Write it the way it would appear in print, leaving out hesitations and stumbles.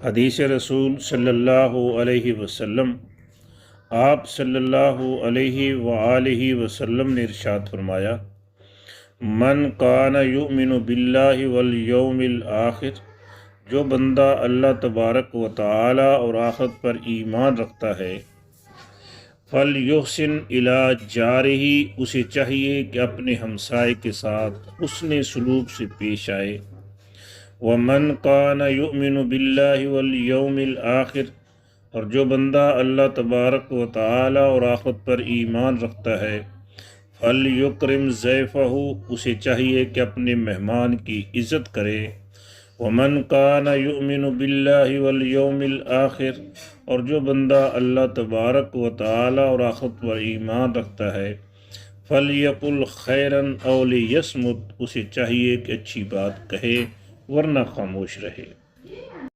حدیث رسول صلی اللہ علیہ وسلم، آپ صلی اللہ علیہ وآلہ وسلم نے ارشاد فرمایا، من کان یؤمن باللہ والیوم الآخر، جو بندہ اللہ تبارک و تعالی اور آخرت پر ایمان رکھتا ہے، فلیحسن الی جارہ، اسے چاہیے کہ اپنے ہمسائے کے ساتھ حسن سلوک سے پیش آئے۔ ومن کان یؤمن باللہ والیوم الآخر، اور جو بندہ اللہ تبارک و تعالی اور آخرت پر ایمان رکھتا ہے، فلیکرم ضیفہ، اسے چاہیے کہ اپنے مہمان کی عزت کرے۔ ومن کان یؤمن باللہ والیوم الآخر، اور جو بندہ اللہ تبارک و تعالی اور آخرت پر ایمان رکھتا ہے، فلیقل خیرا او لیصمت، اسے چاہیے کہ اچھی بات کہے ورنہ خاموش رہے۔